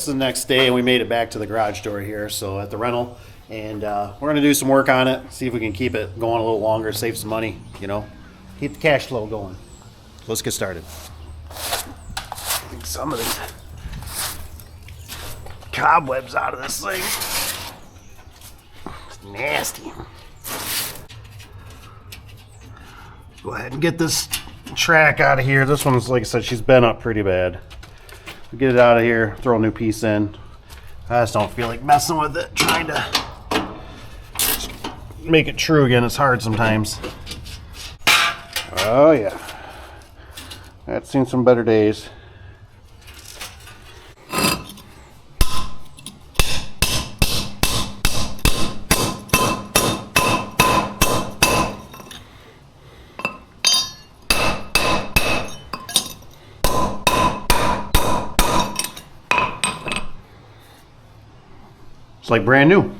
is the next day, and we made it back to the garage door here, so at the rental. And we're going to do some work on it, see if we can keep it going a little longer, save some money, you know, keep the cash flow going. So let's get started. I think some of these cobwebs out of this thing. It's nasty. Go ahead and get this track out of here. This one's, like I said, she's bent up pretty bad. We'll get it out of here, throw a new piece in. I just don't feel like messing with it, trying to make it true again. It's hard sometimes. Oh yeah, that's seen some better days. It's like brand new.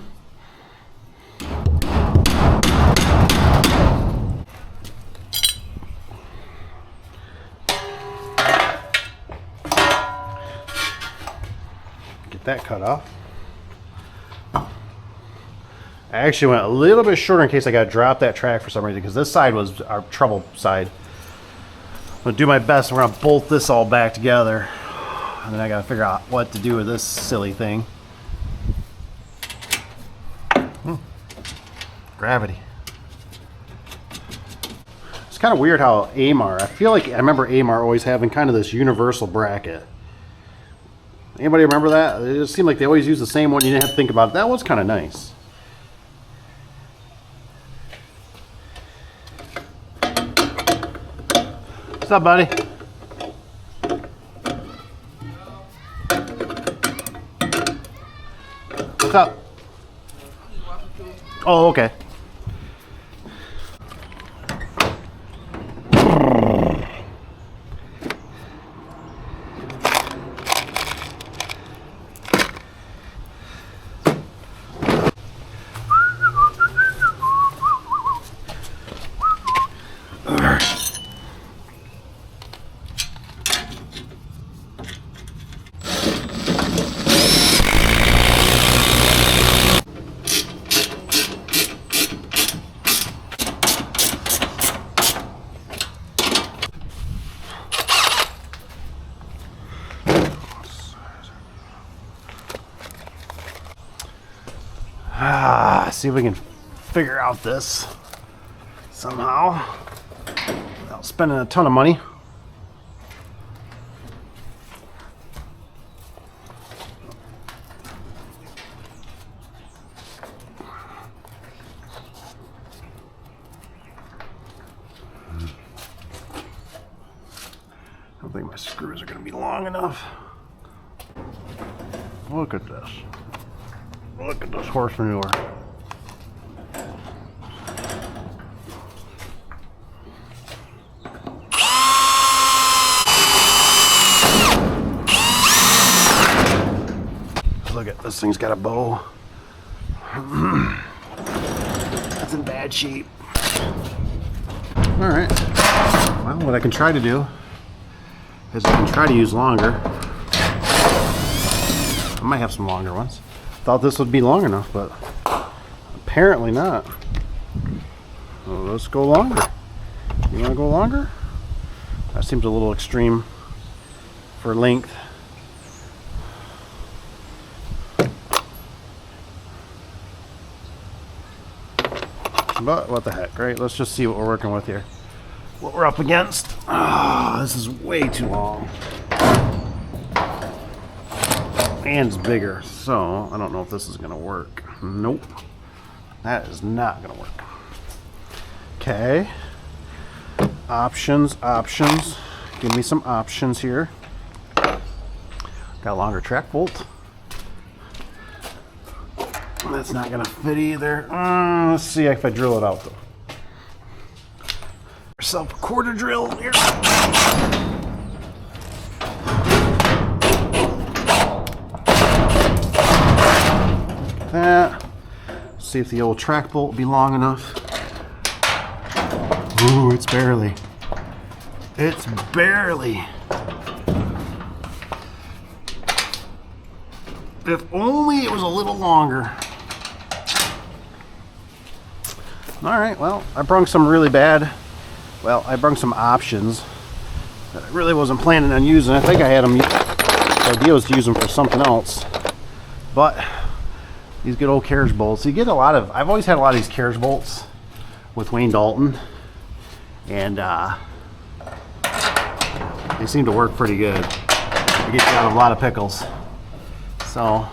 Get that cut off. I actually went a little bit shorter in case I got to drop that track for some reason, because this side was our trouble side. I'm going to do my best. We're going to bolt this all back together, and then I got to figure out what to do with this silly thing. Gravity. It's kind of weird how Amarr, I feel like I remember Amarr always having kind of this universal bracket. Anybody remember that? It just seemed like they always used the same one. You didn't have to think about it. That was kind of nice. What's up, buddy? What's up? Oh, okay. See if we can figure out this somehow without spending a ton of money. I don't think my screws are going to be long enough. Look at this. Look at this horse manure. Look at this thing's got a bow. That's in bad shape. All right. Well, what I can try to do is I can try to use longer. I might have some longer ones. Thought this would be long enough, but apparently not. Well, let's go longer. You want to go longer? That seems a little extreme for length. But what the heck, right? Let's just see what we're working with here. What we're up against. Ah, this is way too long. And it's bigger, so I don't know if this is gonna work. Nope. That is not gonna work. Okay. Options, options. Give me some options here. Got a longer track bolt. That's not gonna fit either. Let's see if I drill it out though. Yourself a quarter drill here. That. See if the old track bolt will be long enough. Ooh, it's barely. It's barely. If only it was a little longer. All right, well, I brung some really bad, well, I brung some options that I really wasn't planning on using. I think I had them, the idea was to use them for something else. But these good old carriage bolts, you get a lot of, I've always had a lot of these carriage bolts with Wayne Dalton, and they seem to work pretty good. They get you out of a lot of pickles. So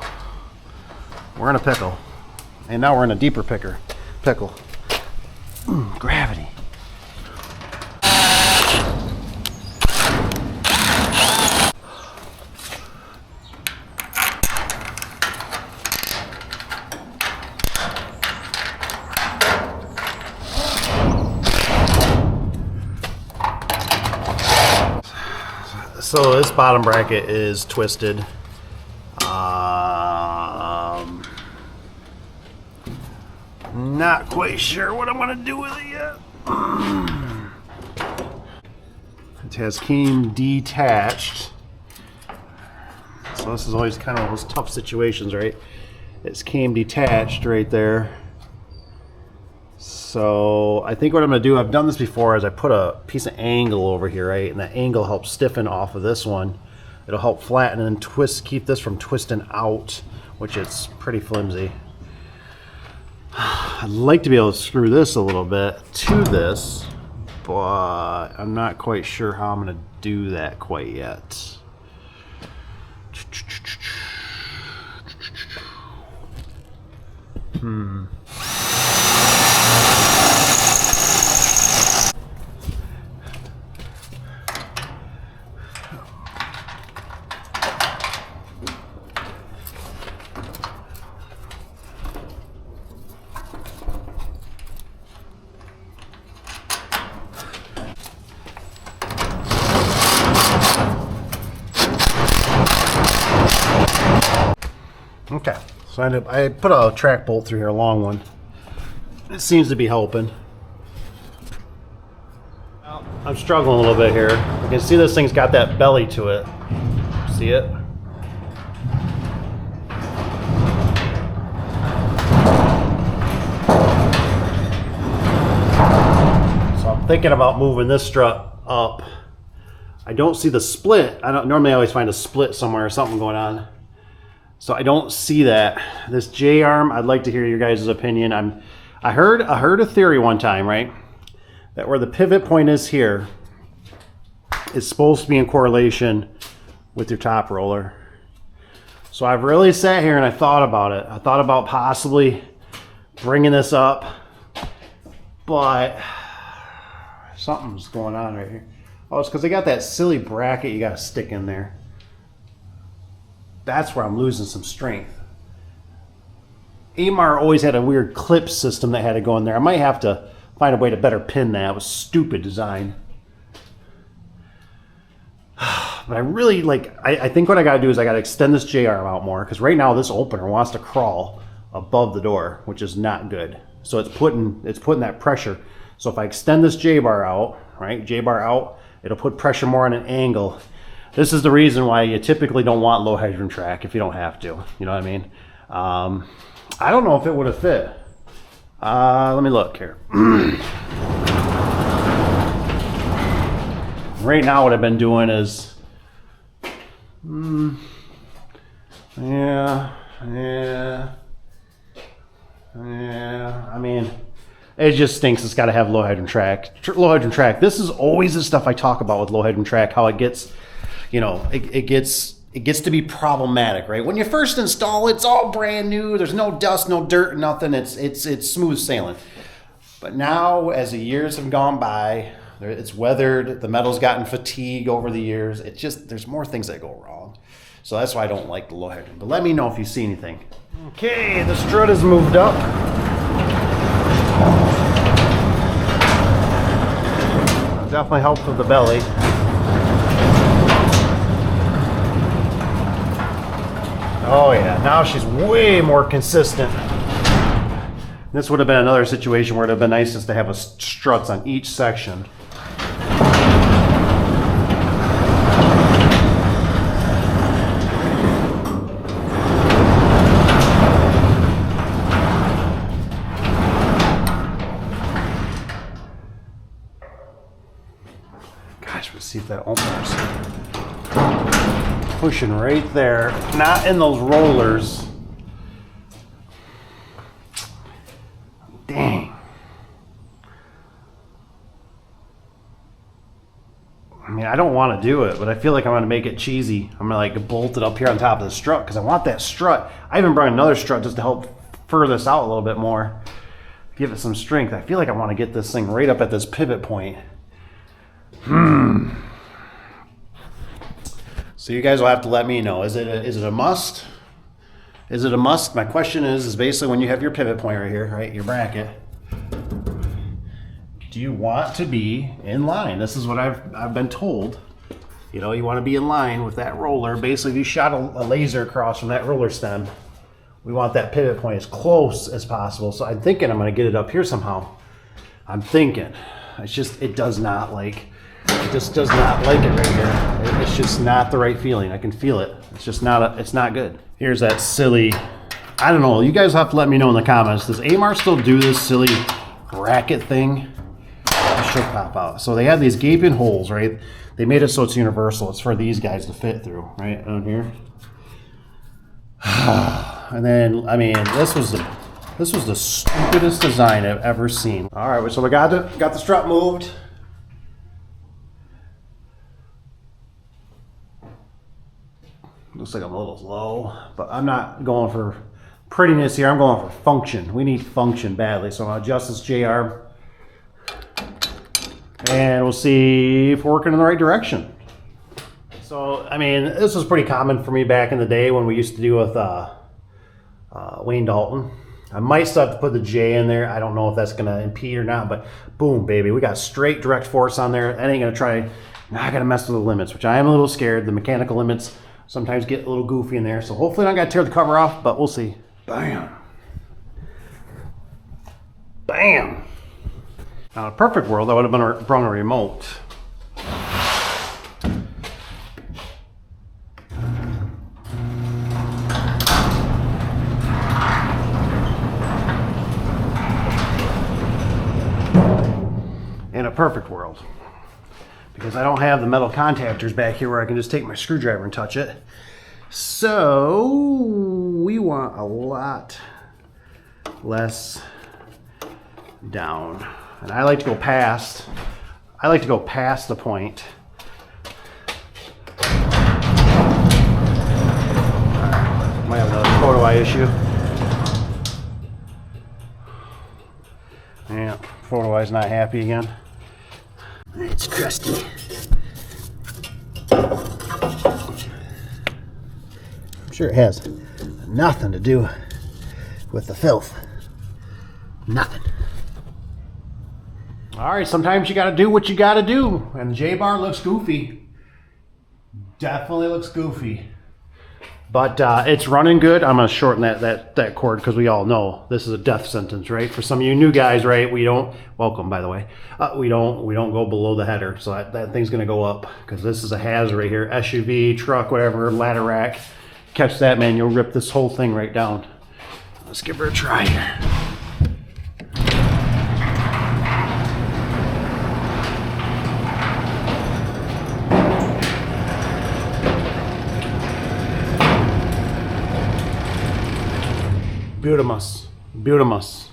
we're in a pickle, and now we're in a deeper pickle. Gravity. So this bottom bracket is twisted. Not quite sure what I'm gonna do with it yet. It has came detached. So this is always kind of those tough situations, right? It's came detached right there. So I think what I'm gonna do, I've done this before, is I put a piece of angle over here, right? And that angle helps stiffen off of this one. It'll help flatten and then twist, keep this from twisting out, which is pretty flimsy. I'd like to be able to screw this a little bit to this, but I'm not quite sure how I'm going to do that quite yet. Okay, so I put a track bolt through here, a long one. It seems to be helping. I'm struggling a little bit here. You can see this thing's got that belly to it. See it? So I'm thinking about moving this strut up. I don't see the split. I always find a split somewhere or something going on. So I don't see that. This J-arm, I'd like to hear your guys' opinion. I heard a theory one time, right? That where the pivot point is here, it's supposed to be in correlation with your top roller. So I've really sat here and I thought about it. I thought about possibly bringing this up, but something's going on right here. Oh, it's because they got that silly bracket you got to stick in there. That's where I'm losing some strength. Amarr always had a weird clip system that had to go in there. I might have to find a way to better pin that. It was stupid design. But I really I think what I gotta do is I gotta extend this J-arm out more, because right now this opener wants to crawl above the door, which is not good. So it's putting that pressure. So if I extend this J-bar out, right, J-bar out, it'll put pressure more on an angle. This is the reason why you typically don't want low hydrogen track if you don't have to. You know what I mean? I don't know if it would have fit. Let me look here. Right now what I've been doing is, yeah. I mean, it just stinks. It's got to have low hydrogen track. Low hydrogen track. This is always the stuff I talk about with low hydrogen track, how it gets, you know, it gets to be problematic, right? When you first install it, it's all brand new. There's no dust, no dirt, nothing. It's smooth sailing. But now, as the years have gone by, it's weathered. The metal's gotten fatigue over the years. It just, there's more things that go wrong. So that's why I don't like the low hydrogen. But let me know if you see anything. Okay, the strut is moved up. Definitely helps with the belly. Oh yeah, now she's way more consistent. This would have been another situation where it would have been nice just to have struts on each section. if that opens. Pushing right there, not in those rollers. Dang. I mean, I don't want to do it, but I feel like I'm going to make it cheesy. I'm going to like bolt it up here on top of the strut because I want that strut. I even brought another strut just to help further this out a little bit more. Give it some strength. I feel like I want to get this thing right up at this pivot point. So you guys will have to let me know. Is it a must? Is it a must? My question is basically when you have your pivot point right here, right, your bracket, do you want to be in line? This is what I've been told. You know, you want to be in line with that roller. Basically, if you shot a laser across from that roller stem, we want that pivot point as close as possible. So I'm thinking I'm going to get it up here somehow. I'm thinking. It's just, it just does not like it right here. It's just not the right feeling. I can feel it. It's just not, it's not good. Here's that silly, I don't know. You guys have to let me know in the comments. Does Amarr still do this silly bracket thing? It should pop out. So they have these gaping holes, right? They made it so it's universal. It's for these guys to fit through, right? Down here. And then, I mean, this was the stupidest design I've ever seen. All right, so we got the strut moved. Looks like I'm a little low, but I'm not going for prettiness here. I'm going for function. We need function badly. So I'm gonna adjust this J-arm and we'll see if we're working in the right direction. So, I mean, this was pretty common for me back in the day when we used to do with Wayne Dalton. I might still have to put the J in there. I don't know if that's gonna impede or not, but boom, baby. We got straight direct force on there. That ain't gonna try, not gonna mess with the limits, which I am a little scared. The mechanical limits sometimes get a little goofy in there. So hopefully I'm not gonna tear the cover off, but we'll see. Bam. Bam. Now, in a perfect world, I would have brought a remote. In a perfect world. Because I don't have the metal contactors back here where I can just take my screwdriver and touch it. So we want a lot less down. And I like to go past the point. Might have another photo eye issue. Yeah, photo eye's not happy again. It's crusty. I'm sure it has nothing to do with the filth. Nothing. All right, sometimes you got to do what you got to do. And the J-bar looks goofy. Definitely looks goofy. But it's running good. I'm going to shorten that cord because we all know this is a death sentence, right? For some of you new guys, right? We don't, welcome by the way, we don't go below the header. So that thing's going to go up because this is a hazard right here. SUV, truck, whatever, ladder rack. Catch that, man, you'll rip this whole thing right down. Let's give her a try here. Beautimus. Beautimus.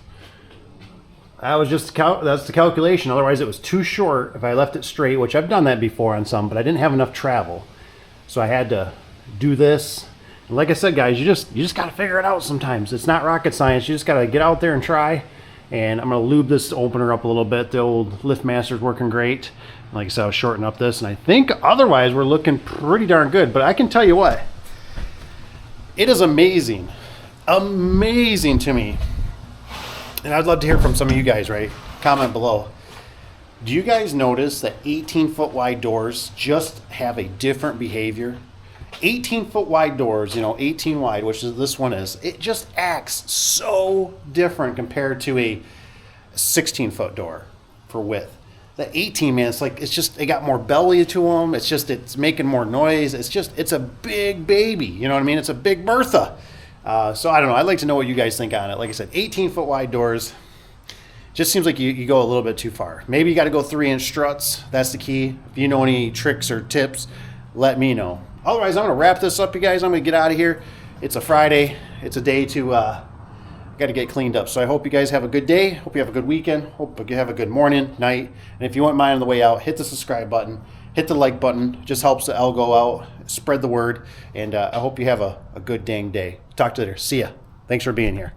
That's the calculation. Otherwise it was too short if I left it straight, which I've done that before on some, but I didn't have enough travel. So I had to do this. And like I said, guys, you just got to figure it out sometimes. It's not rocket science. You just got to get out there and try. And I'm going to lube this opener up a little bit. The old LiftMaster's working great. Like I said, I'll shorten up this. And I think otherwise we're looking pretty darn good. But I can tell you what, it is amazing. Amazing to me. And I'd love to hear from some of you guys, right? Comment below. Do you guys notice that 18-foot wide doors just have a different behavior? 18-foot wide doors, you know, 18 wide, which is this one is, it just acts so different compared to a 16-foot door for width. The 18, man, it's like, it got more belly to them. It's making more noise. It's a big baby. You know what I mean? It's a big Bertha. So I don't know. I'd like to know what you guys think on it. Like I said, 18-foot wide doors. Just seems like you go a little bit too far. Maybe you got to go 3-inch struts. That's the key. If you know any tricks or tips, let me know. Otherwise, I'm going to wrap this up, you guys. I'm going to get out of here. It's a Friday. It's a day to got to get cleaned up. So I hope you guys have a good day. Hope you have a good weekend. Hope you have a good morning, night. And if you want mine on the way out, hit the subscribe button. Hit the like button. It just helps the algo out. Spread the word. And I hope you have a good dang day. Talk to you later. See ya. Thanks for being here.